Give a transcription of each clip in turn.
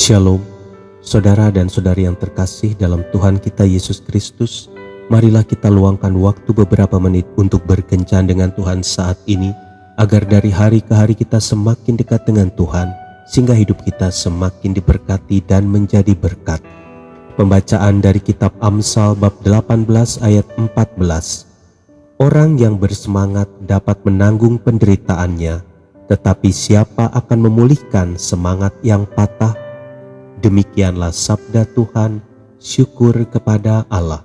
Shalom, saudara dan saudari yang terkasih dalam Tuhan kita Yesus Kristus. Marilah kita luangkan waktu beberapa menit untuk berkencan dengan Tuhan saat ini, agar dari hari ke hari kita semakin dekat dengan Tuhan, sehingga hidup kita semakin diberkati dan menjadi berkat. Pembacaan dari kitab Amsal bab 18 ayat 14. Orang yang bersemangat dapat menanggung penderitaannya, tetapi siapa akan memulihkan semangat yang patah? Demikianlah sabda Tuhan, syukur kepada Allah.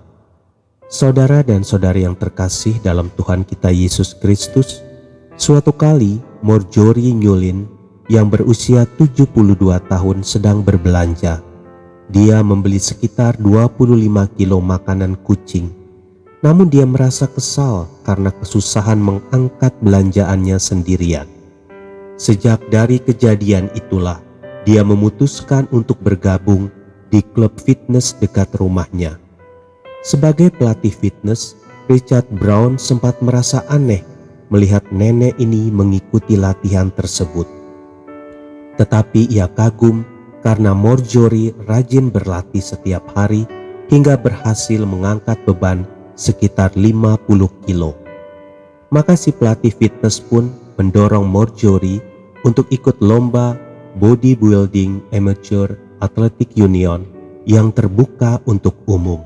Saudara dan saudari yang terkasih dalam Tuhan kita Yesus Kristus, suatu kali Marjorie Newlin yang berusia 72 tahun sedang berbelanja. Dia membeli sekitar 25 kilo makanan kucing. Namun dia merasa kesal karena kesusahan mengangkat belanjaannya sendirian. Sejak dari kejadian itulah, dia memutuskan untuk bergabung di klub fitness dekat rumahnya. Sebagai pelatih fitness, Richard Brown sempat merasa aneh melihat nenek ini mengikuti latihan tersebut. Tetapi ia kagum karena Marjorie rajin berlatih setiap hari hingga berhasil mengangkat beban sekitar 50 kilo. Maka si pelatih fitness pun mendorong Marjorie untuk ikut lomba Bodybuilding Amateur Athletic Union yang terbuka untuk umum.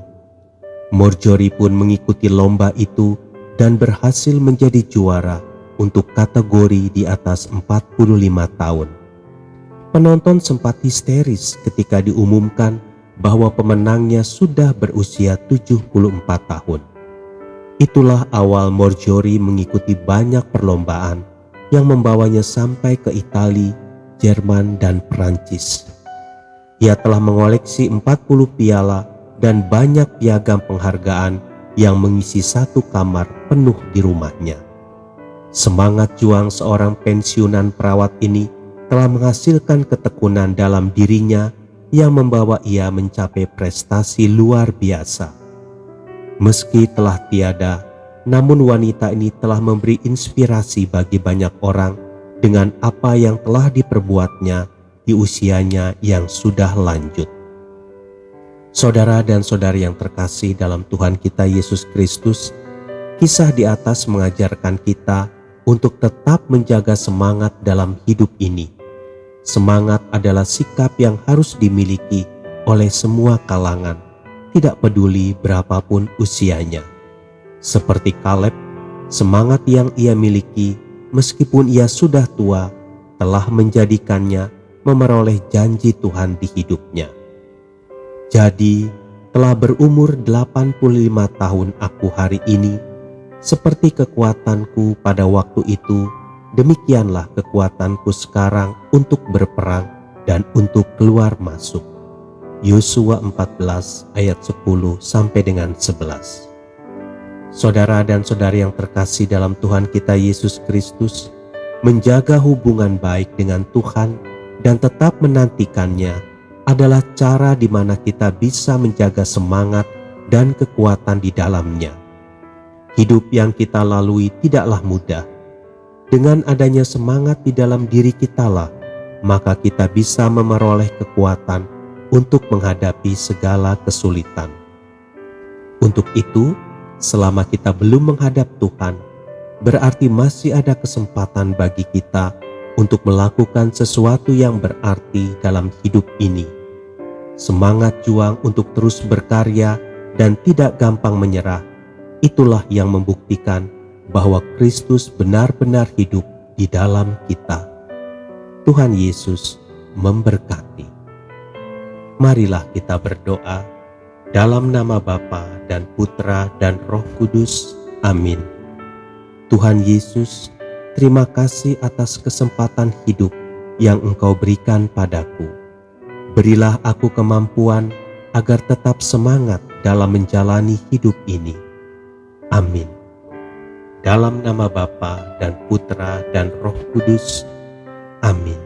Marjorie pun mengikuti lomba itu dan berhasil menjadi juara untuk kategori di atas 45 tahun. Penonton sempat histeris ketika diumumkan bahwa pemenangnya sudah berusia 74 tahun. Itulah awal Marjorie mengikuti banyak perlombaan yang membawanya sampai ke Italia, Jerman, dan Perancis. Ia telah mengoleksi 40 piala dan banyak piagam penghargaan yang mengisi satu kamar penuh di rumahnya. Semangat juang seorang pensiunan perawat ini telah menghasilkan ketekunan dalam dirinya yang membawa ia mencapai prestasi luar biasa. Meski telah tiada, namun wanita ini telah memberi inspirasi bagi banyak orang dengan apa yang telah diperbuatnya di usianya yang sudah lanjut. Saudara dan saudari yang terkasih dalam Tuhan kita Yesus Kristus, kisah di atas mengajarkan kita untuk tetap menjaga semangat dalam hidup ini. Semangat adalah sikap yang harus dimiliki oleh semua kalangan, tidak peduli berapapun usianya. Seperti Kaleb, semangat yang ia miliki meskipun ia sudah tua telah menjadikannya memperoleh janji Tuhan di hidupnya. Jadi, telah berumur 85 tahun aku hari ini, seperti kekuatanku pada waktu itu, demikianlah kekuatanku sekarang untuk berperang dan untuk keluar masuk. Yosua 14 ayat 10 sampai dengan 11. Saudara dan saudari yang terkasih dalam Tuhan kita Yesus Kristus, menjaga hubungan baik dengan Tuhan dan tetap menantikannya adalah cara di mana kita bisa menjaga semangat dan kekuatan di dalamnya. Hidup yang kita lalui tidaklah mudah. Dengan adanya semangat di dalam diri kitalah, maka kita bisa memperoleh kekuatan untuk menghadapi segala kesulitan. Untuk itu, selama kita belum menghadap Tuhan, berarti masih ada kesempatan bagi kita untuk melakukan sesuatu yang berarti dalam hidup ini. Semangat juang untuk terus berkarya dan tidak gampang menyerah, itulah yang membuktikan bahwa Kristus benar-benar hidup di dalam kita. Tuhan Yesus memberkati. Marilah kita berdoa. Dalam nama Bapa dan Putra dan Roh Kudus. Amin. Tuhan Yesus, terima kasih atas kesempatan hidup yang Engkau berikan padaku. Berilah aku kemampuan agar tetap semangat dalam menjalani hidup ini. Amin. Dalam nama Bapa dan Putra dan Roh Kudus. Amin.